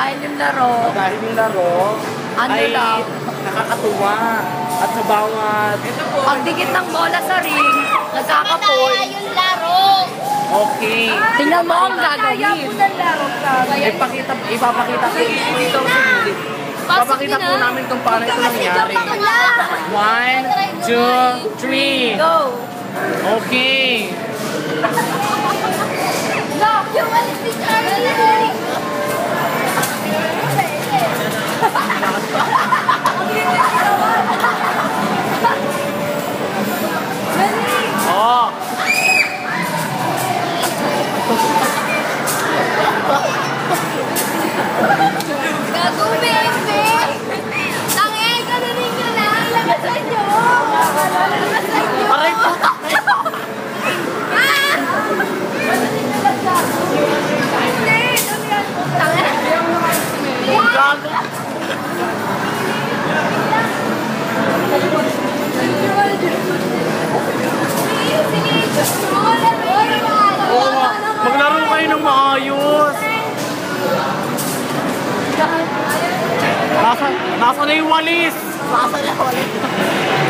dahil yung laro. Dahil yung laro Ano ay daw? nakakatuwa. At sa bawat... Pagdikit ng bola sa ring, nagkakapoy. yung laro. Okay. Tingnan mo ang gagawin. Ipapakita ko dito. Ipapakita po namin kung paano ito nangyari. 1, 2, 3. Go! Okay. No, you want to Charlie. Oh. Gago, baby! Tangin, ganunin nyo lang! Lagasan nyo! Lagasan nyo! Aray po! Ah! Ganunin nyo lang siya! Hindi! Tangin! Gago! Oo nga. Maglaro kayo ng maayos. Nasa na yung walis? Nasa na yung walis?